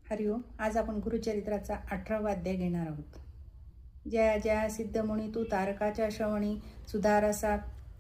हरिओम. आज आपण गुरुचरित्राचा 18वा अध्याय घेणार आहोत. ज्या ज्या सिद्धमुनी तू तारकाच्या श्रवणी सुधारसा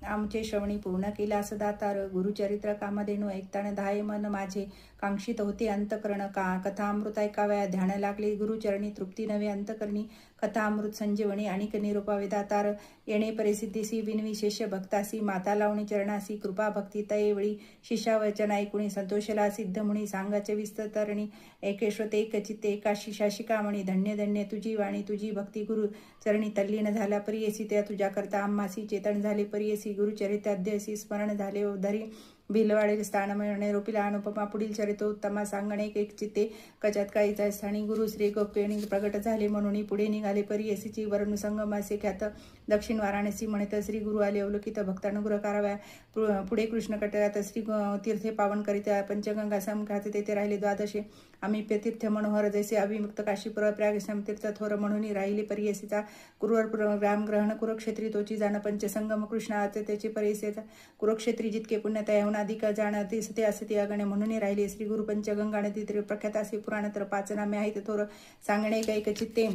आमचे श्रवणी पूर्ण केला सदातार. गुरुचरित्र कामधेनु ऐकताना धाय मन माझे कांक्षित होते अंतकरण. कथामृत ऐकाव्या ध्यान लागले गुरुचरणी. तृप्ती नवे अंतकरणी कथामृत संजीवनी अनिक निरूपा वेदातार. येणे परिसिद्धीसी बिनविशेष भक्तासी. माता लावणी चरणासी कृपा भक्ती तयेवळी. शिष्यावचन ऐकुणी संतोषला सिद्धमुनी. सांगाचे विस्तरणी एकेश्वते एक चित्ते एकाशी शाशिकामणी. धन्य धन्य तुझी वाणी तुझी भक्ती. गुरु चरणी तल्लीन झाल्या परियसी. त्या तुझ्या करता आम्हासी चेतन झाले परियसी. गुरुचरित्राध्यसी स्मरण झाले धरी. भिलवाडे स्थानमय रोपिला अनुपमा. पुढील चरित्रोत्तमा सांगणे एक चित्ते कचात काळीचा स्थानी. गुरु श्री गोप्यणी प्रगट झाले म्हणून पुढे निघाले परियसीची. वरण संगमासे ख्यात दक्षिण वाराणसी म्हणत. श्री गुरु आले अवलोकित भक्तानुग्रह कराव्या. पुढे कृष्ण कटयात श्री तीर्थे पावन करीत. पंचगंगा समख्यात तेथे राहिले द्वादशे आम्ही तीर्थ मनोहर. जैसे अभिमुक्त काशीपुर प्रयाग समतीर्थ थोर म्हणून राहिले परियसीचा. कुरुवर ग्राम ग्रहण कुरुक्षेत्री तोची जाण. पंचसंगम कृष्णाचे त्याचे परियसेचा. कुरुक्षेत्री जितके पुण्यतया अधिक जाणते सते असते अगणे म्हणून राहिले. श्री गुरु पंचगंगा नदी प्रख्यात असे पुराण तर 5 नामे आहेत थोर सांगणे एक चित्ते.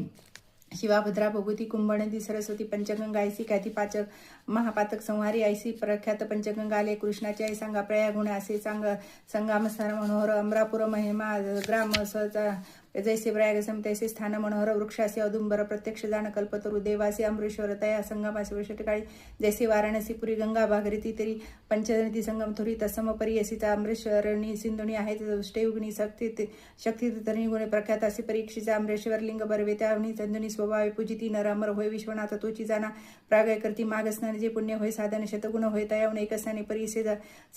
शिवाभद्रा भगवती कुंभनदी सरस्वती. पंचगंगा ऐसी ख्याती पाचक महापातक संहारी ऐसी प्रख्यात. पंचगंगा आले कृष्णाची आई सांगा प्रयागुण असे सांग. संगामस्थान मनोहर अमरापुर महिमा ग्राम सहजा. जैसे प्रयाग सम तैसे स्थान मनोहर. वृक्षासे औदुंबर प्रत्यक्ष जाण कल्पतरू. देवासी अमरेश्वर तया संगमासी वर्षटकाळी. जैसे वाराणसी पुरी गंगा भागीरथी तरी. पंचनदी संगम थोरी तसम परियसीचा. अमरेश्वरणी सिंधुनी आहेत ष्टेयुगणी शक्ती तरी गुणे प्रख्यात असे परीक्षेचा. अमरेश्वर लिंग बरवे त्यावनी चंदुनी स्वभावे पूजिती. नर अमर होय विश्वनाथ तोची जाणा. प्रागय करती माग स्नान जे पुण्य होय साधन शतगुण होय तयावून एक स्थानी परिसे.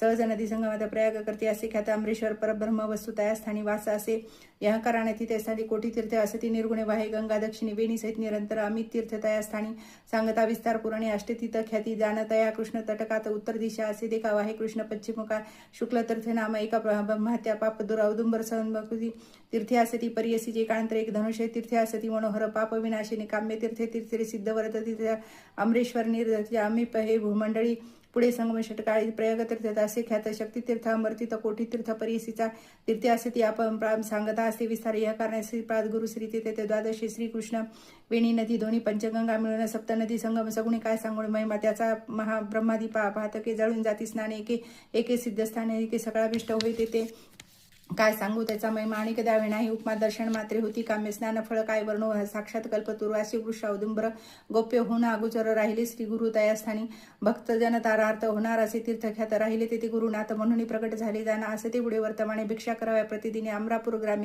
सहज नदी संगमात प्रयाग करते असे ख्यात. अमरेश्वर परब्रह्म वस्तू तया स्थानी वास असे. यहकाराने तिथे स्थानी कोटी तीर्थ असती निर्गुणे वाहे. गंगा दक्षिणी वेणी सहित निरंतर अमित तीर्थ तया स्थानी. सांगता विस्तार पुराणे अष्टतीत ख्याती. जाणतया कृष्ण तटकात उत्तर दिशा असे देखा वाहे. कृष्ण पश्चिमुखा शुक्ल तीर्थ नाम एका ब्रह्मात्या पाप दूर औदुंबर सहनभक्ती तीर्थे असती परियसी. जे काळांतर एक धनुष्य तीर्थे असती मनोहर. पाप विनाशिनी काम्य तीर्थे तीर्थे सिद्ध वरत तीर्थ. अमरेश्वर निर्दत्य अमिप हे भूमंडळी. पुढे संगम षटकाळी प्रयाग तीर्थ असे ख्यात. शक्ती तीर्थ अमरतीर्थ कोटी तीर्थ परियसीचा. तीर्थे असती आपण सांगता असे विस्तार. या कारणाने श्रीपाद गुरु श्री तीर्थे द्वादशी. श्रीकृष्ण वेणी नदी दोन्ही पंचगंगा मिळून सप्तनदी संगम सगुणी. काय सांगून महिमा त्याचा. महाब्रह्मादी पाहतके जळून जाती स्नाने. एके सिद्धस्थाने एके सकाळाभिष्ट होय तेथे. काय सांगू त्याचा महिमा आणि द्यावे नाही. उपमा दर्शन मात्रे होती काम्य. स्नान फळ काय वर्णो साक्षात कल्पतुरू. असे वृक्ष औदुंबर गोप्य होऊन अगोचर राहिले. श्री गुरु तयास्थानी. भक्तजन तारार्थ होणार असे तीर्थख्यात राहिले. तेथे गुरुनाथ म्हणून प्रकट झाले. जाणा असते पुढे वर्तमाने. भिक्षा कराव्या प्रतिदिने अमरापूर ग्रामी.